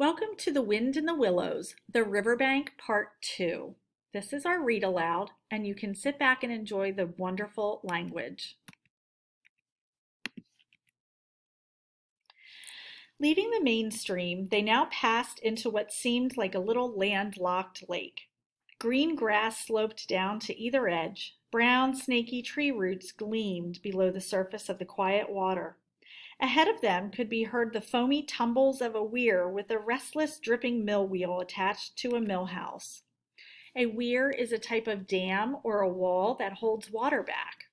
Welcome to The Wind in the Willows, The Riverbank Part 2. This is our read aloud, and you can sit back and enjoy the wonderful language. Leaving the main stream, they now passed into what seemed like a little landlocked lake. Green grass sloped down to either edge. Brown, snaky tree roots gleamed below the surface of the quiet water. Ahead of them could be heard the foamy tumbles of a weir with a restless, dripping mill wheel attached to a mill house. A weir is a type of dam or a wall that holds water back.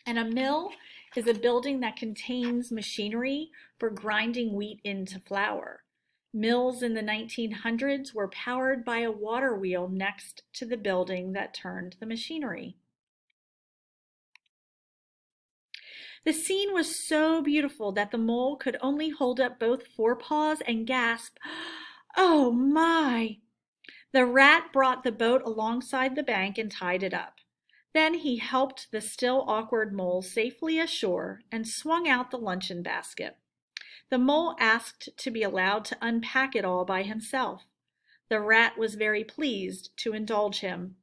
And a mill is a building that contains machinery for grinding wheat into flour. Mills in the 1900s were powered by a water wheel next to the building that turned the machinery. The scene was so beautiful that the mole could only hold up both forepaws and gasp, "Oh my!" The rat brought the boat alongside the bank and tied it up. Then he helped the still awkward mole safely ashore and swung out the luncheon basket. The mole asked to be allowed to unpack it all by himself. The rat was very pleased to indulge him.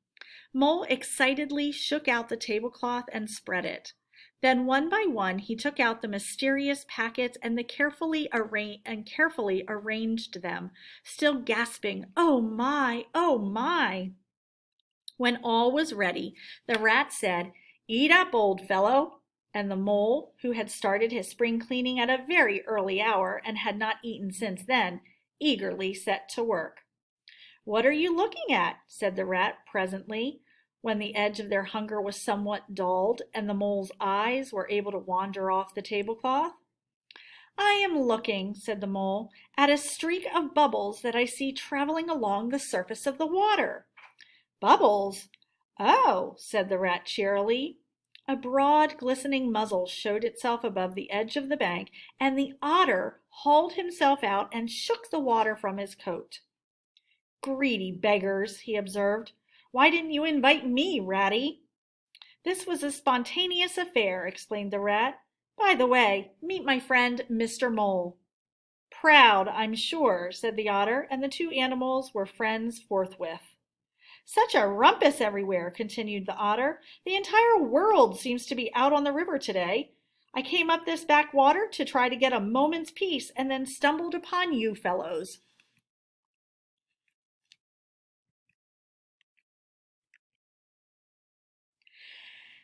Mole excitedly shook out the tablecloth and spread it. Then one by one he took out the mysterious packets and carefully arranged them, still gasping, "Oh my, oh my." When all was ready, the rat said, "Eat up, old fellow," and the mole, who had started his spring cleaning at a very early hour and had not eaten since then, eagerly set to work. "What are you looking at?" said the rat presently, when the edge of their hunger was somewhat dulled and the mole's eyes were able to wander off the tablecloth. "I am looking," said the mole, "at a streak of bubbles that I see traveling along the surface of the water." "Bubbles? Oh," said the rat cheerily. A broad, glistening muzzle showed itself above the edge of the bank, and the otter hauled himself out and shook the water from his coat. "Greedy beggars," he observed. "Why didn't you invite me, Ratty?" "This was a spontaneous affair," explained the rat. "By the way, meet my friend, Mr. Mole." "Proud, I'm sure," said the otter, and the two animals were friends forthwith. "Such a rumpus everywhere," continued the otter. "The entire world seems to be out on the river today. I came up this backwater to try to get a moment's peace and then stumbled upon you fellows."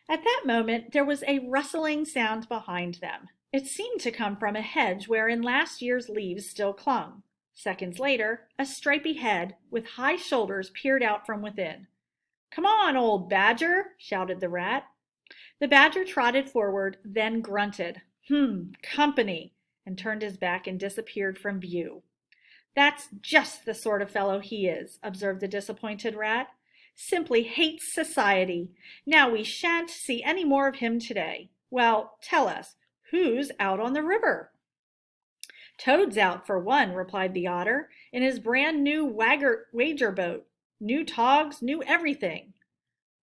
At that moment there was a rustling sound behind them. It seemed to come from a hedge wherein last year's leaves still clung. Seconds later, a stripy head with high shoulders peered out from within. "Come on, old badger," shouted the rat. The badger trotted forward, then grunted, company," and turned his back and disappeared from view. "That's just the sort of fellow he is," observed the disappointed rat. "Simply hates society. Now we shan't see any more of him today. Well, tell us, who's out on the river?" "Toad's out for one," replied the otter, "in his brand new wager boat. New togs, new everything."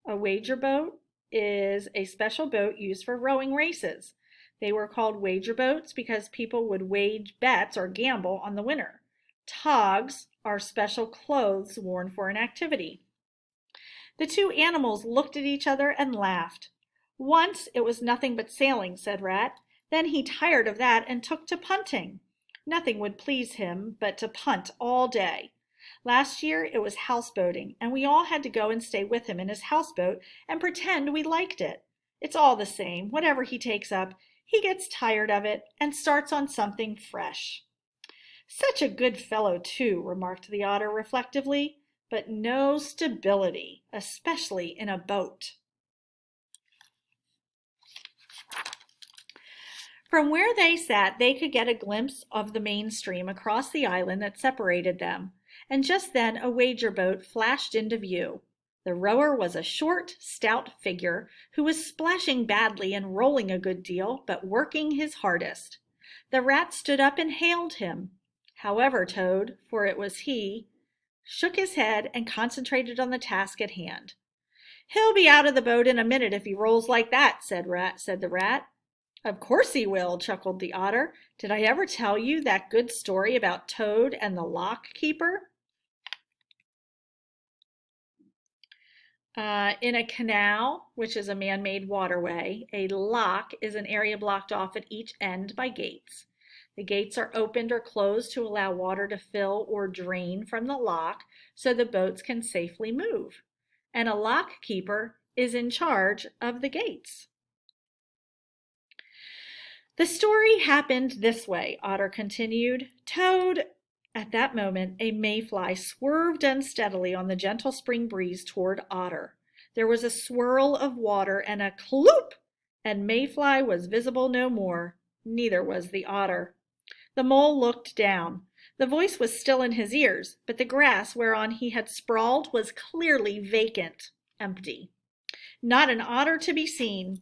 A wager boat is a special boat used for rowing races. They were called wager boats because people would wage bets or gamble on the winner. Togs are special clothes worn for an activity. The two animals looked at each other and laughed. "Once it was nothing but sailing," said Rat. "Then he tired of that and took to punting. Nothing would please him but to punt all day. Last year it was houseboating, and we all had to go and stay with him in his houseboat and pretend we liked it. It's all the same. Whatever he takes up, he gets tired of it and starts on something fresh." "Such a good fellow, too," remarked the otter reflectively, "but no stability, especially in a boat." From where they sat, they could get a glimpse of the main stream across the island that separated them, and just then a wager boat flashed into view. The rower was a short, stout figure who was splashing badly and rolling a good deal, but working his hardest. The rat stood up and hailed him. However, Toad, for it was he, shook his head and concentrated on the task at hand. "He'll be out of the boat in a minute if he rolls like that," said the rat. Of course he will, chuckled the otter. Did I ever tell you that good story about Toad and the lock keeper? In a canal, which is a man-made waterway, a lock is an area blocked off at each end by gates. The gates are opened or closed to allow water to fill or drain from the lock so the boats can safely move. And a lock keeper is in charge of the gates. The story happened this way, Otter continued. Toad, at that moment, a mayfly swerved unsteadily on the gentle spring breeze toward Otter. There was a swirl of water and a cloop, and Mayfly was visible no more. Neither was the otter. The mole looked down. The voice was still in his ears, but the grass whereon he had sprawled was clearly vacant, empty. Not an otter to be seen.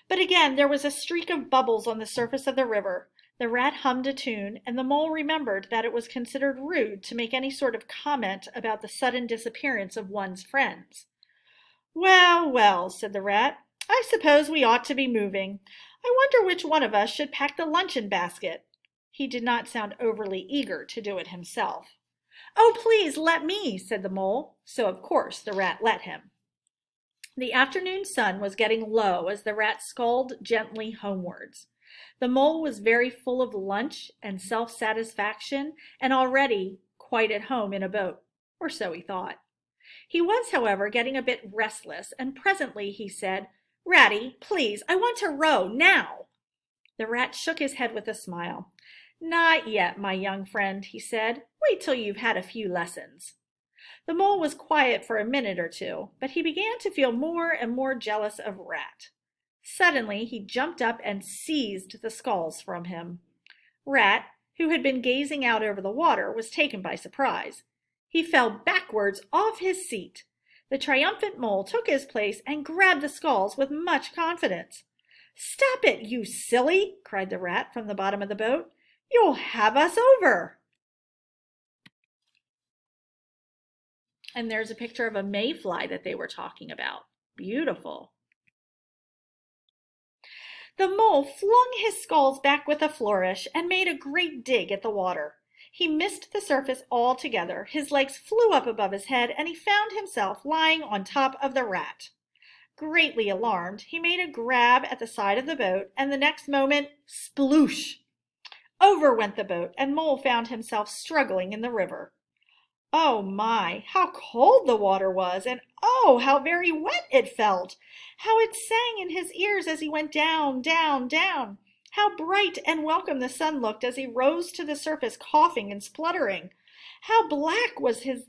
But again there was a streak of bubbles on the surface of the river. The rat hummed a tune, and the mole remembered that it was considered rude to make any sort of comment about the sudden disappearance of one's friends. Well, well, said the rat, I suppose we ought to be moving. I wonder which one of us should pack the luncheon basket. He did not sound overly eager to do it himself. Oh, please let me, said the mole, so of course the rat let him. The afternoon sun was getting low as the rat sculled gently homewards. The mole was very full of lunch and self-satisfaction and already quite at home in a boat, or so he thought. He was, however, getting a bit restless, and presently he said, Ratty, please, I want to row now. The rat shook his head with a smile. Not yet, my young friend, he said. Wait till you've had a few lessons. The mole was quiet for a minute or two, but he began to feel more and more jealous of Rat. Suddenly he jumped up and seized the sculls from him. Rat, who had been gazing out over the water, was taken by surprise. He fell backwards off his seat. The triumphant mole took his place and grabbed the sculls with much confidence. Stop it, you silly, cried the rat from the bottom of the boat. You'll have us over. And there's a picture of a mayfly that they were talking about. Beautiful. The mole flung his sculls back with a flourish and made a great dig at the water. He missed the surface altogether. His legs flew up above his head, and he found himself lying on top of the rat. Greatly alarmed, he made a grab at the side of the boat, and the next moment, sploosh! Over went the boat, and Mole found himself struggling in the river. Oh my, how cold the water was, and oh, how very wet it felt! How it sang in his ears as he went down, down, down! How bright and welcome the sun looked as he rose to the surface coughing and spluttering! How black was his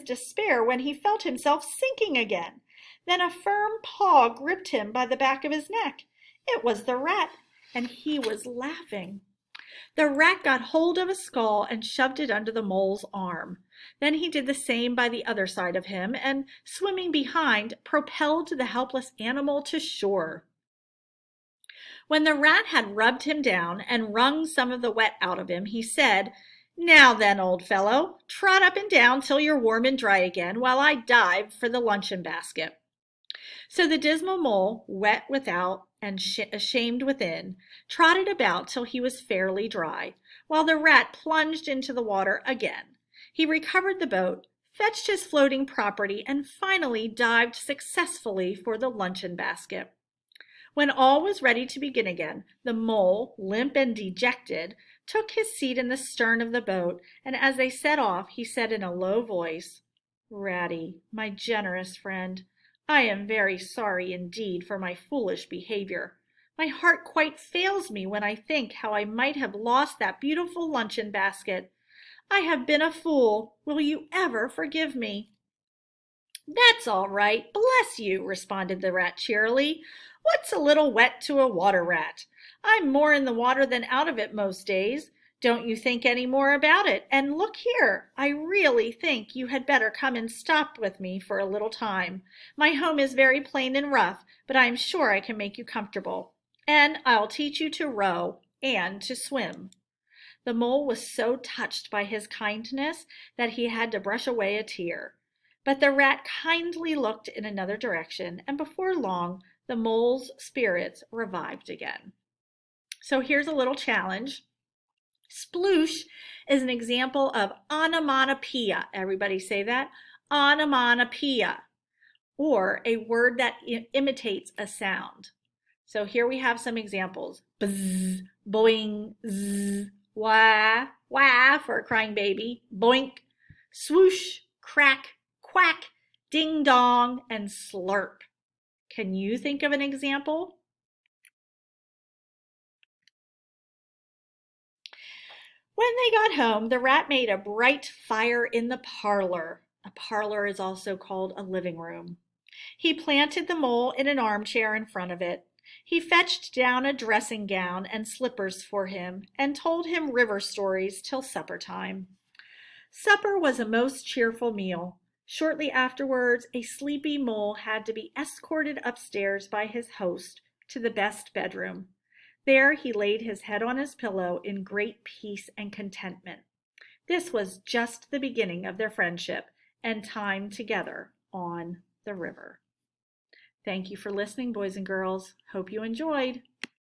despair when he felt himself sinking again! Then a firm paw gripped him by the back of his neck. It was the rat, and he was laughing. The rat got hold of a skull and shoved it under the mole's arm. Then he did the same by the other side of him, and swimming behind, propelled the helpless animal to shore. When the rat had rubbed him down and wrung some of the wet out of him, he said, Now then, old fellow, trot up and down till you're warm and dry again, while I dive for the luncheon basket. So the dismal mole, wet without and ashamed within, trotted about till he was fairly dry, while the rat plunged into the water again. He recovered the boat, fetched his floating property, and finally dived successfully for the luncheon basket. When all was ready to begin again, the mole, limp and dejected, took his seat in the stern of the boat, and as they set off, he said in a low voice, Ratty, my generous friend, I am very sorry indeed for my foolish behavior. My heart quite fails me when I think how I might have lost that beautiful luncheon basket. I have been a fool. Will you ever forgive me? That's all right, bless you, responded the rat cheerily. What's a little wet to a water rat? I'm more in the water than out of it most days. Don't you think any more about it. And look here, I really think you had better come and stop with me for a little time. My home is very plain and rough, but I am sure I can make you comfortable. And I'll teach you to row and to swim. The mole was so touched by his kindness that he had to brush away a tear. But the rat kindly looked in another direction, and before long the mole's spirits revived again. So here's a little challenge. Sploosh is an example of onomatopoeia. Everybody say that? Onomatopoeia, or a word that imitates a sound. So here we have some examples. Bzz, boing, zzz, wah, wah for a crying baby, boink, swoosh, crack, quack, ding dong, and slurp. Can you think of an example? When they got home, the rat made a bright fire in the parlor. A parlor is also called a living room. He planted the mole in an armchair in front of it. He fetched down a dressing gown and slippers for him and told him river stories till supper time. Supper was a most cheerful meal. Shortly afterwards, a sleepy mole had to be escorted upstairs by his host to the best bedroom. There he laid his head on his pillow in great peace and contentment. This was just the beginning of their friendship and time together on the river. Thank you for listening, boys and girls. Hope you enjoyed.